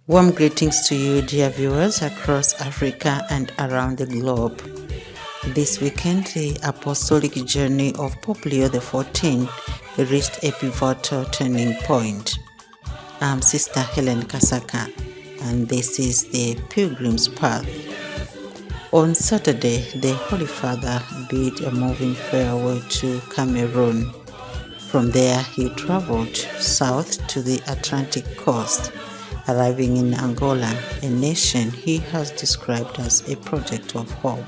Warm greetings to you, dear viewers across Africa and around the globe. This weekend, the Apostolic journey of Pope Leo XIV reached a pivotal turning point. I'm Sister Helen Kasaka, and this is the Pilgrim's Path. On Saturday, the Holy Father bid a moving farewell to Cameroon. From there, he traveled south to the Atlantic coast, arriving in Angola, a nation he has described as a project of hope.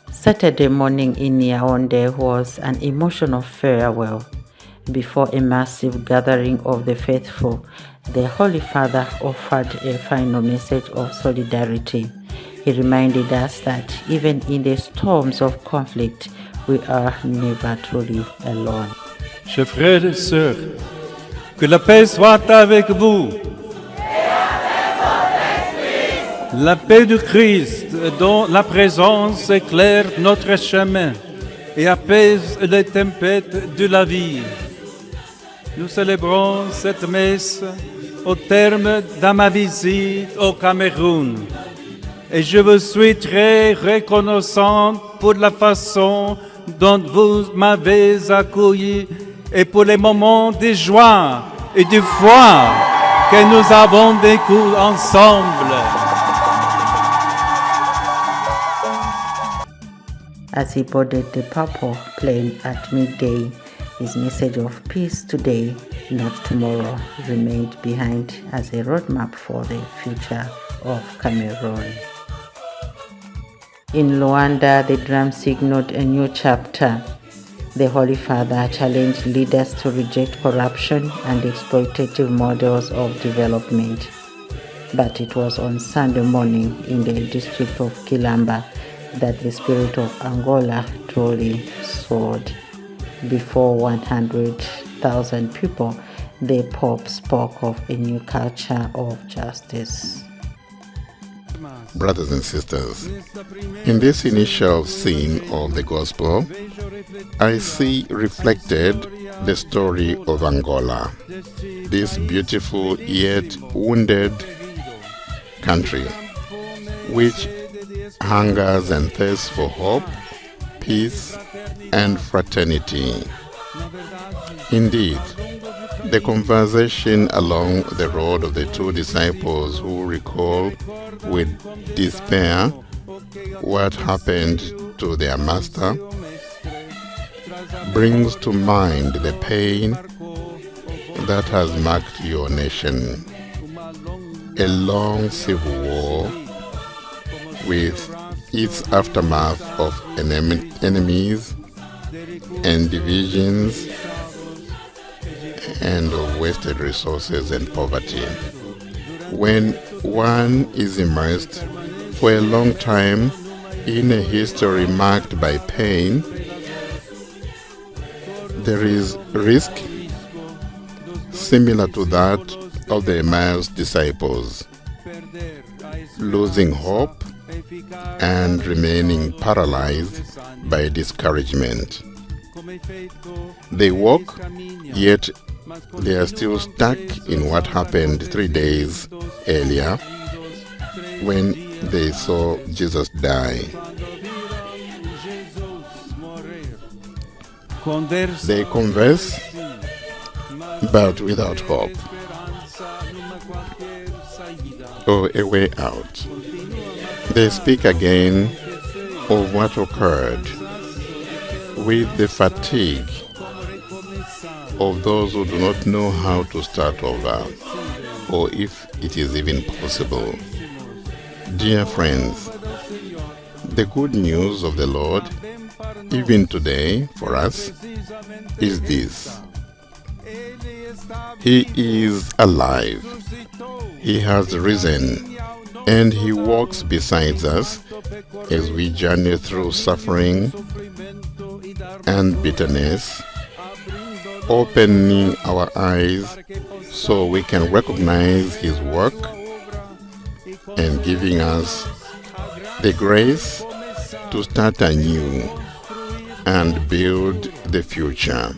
Saturday morning in Yaoundé was an emotional farewell. Before a massive gathering of the faithful, the Holy Father offered a final message of solidarity. He reminded us that even in the storms of conflict, we are never truly alone. Chers frères et sœurs, que la paix soit avec vous. La paix du Christ, dont la présence éclaire notre chemin et apaise les tempêtes de la vie. Nous célébrons cette messe au terme de ma visite au Cameroun. Et je vous suis très reconnaissant pour la façon dont vous m'avez accueilli et pour les moments de joie et de foi que nous avons vécu ensemble. As he boarded the purple plane at midday, his message of peace today, not tomorrow, remained behind as a roadmap for the future of Cameroon. In Luanda, the drum signaled a new chapter. The Holy Father challenged leaders to reject corruption and exploitative models of development. But it was on Sunday morning in the district of Kilamba that the spirit of Angola truly soared. Before 100,000 people, the Pope spoke of a new culture of justice. Brothers and sisters, in this initial scene of the Gospel, I see reflected the story of Angola, this beautiful yet wounded country, which hungers and thirsts for hope, peace, and fraternity. Indeed, the conversation along the road of the two disciples who recall with despair what happened to their master brings to mind the pain that has marked your nation. A long civil war with its aftermath of enemies and divisions and of wasted resources and poverty. When one is immersed for a long time in a history marked by pain, there is risk similar to that of the Emmaus disciples, losing hope and remaining paralyzed by discouragement. They walk, yet they are still stuck in what happened 3 days earlier when they saw Jesus die. They converse, but without hope or a way out. They speak again of what occurred, with the fatigue of those who do not know how to start over, or if it is even possible. Dear friends, the good news of the Lord, even today for us, is this: He is alive, He has risen, and He walks beside us as we journey through suffering and bitterness, opening our eyes so we can recognize His work and giving us the grace to start anew and build the future.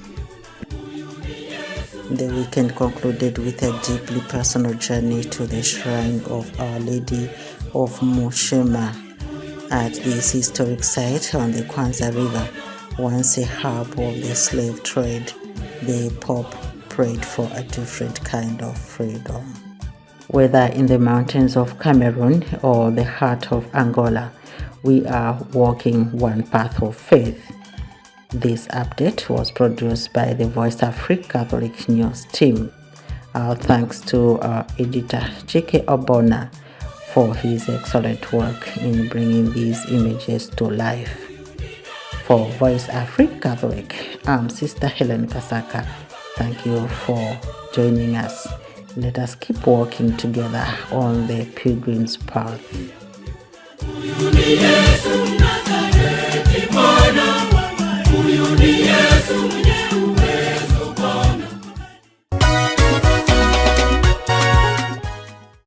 The weekend concluded with a deeply personal journey to the shrine of Our Lady of Moshema at this historic site on the Kwanza River. Once a hub of the slave trade, the Pope prayed for a different kind of freedom. Whether in the mountains of Cameroon or the heart of Angola, we are walking one path of faith. This update was produced by the VoiceAfrique Catholic news team. Our thanks to our editor Chike Ogbonna for his excellent work in bringing these images to life. For VoiceAfrique Catholic, I'm Sister Helen Kasaka. Thank you for joining us. Let us keep walking together on the Pilgrim's path.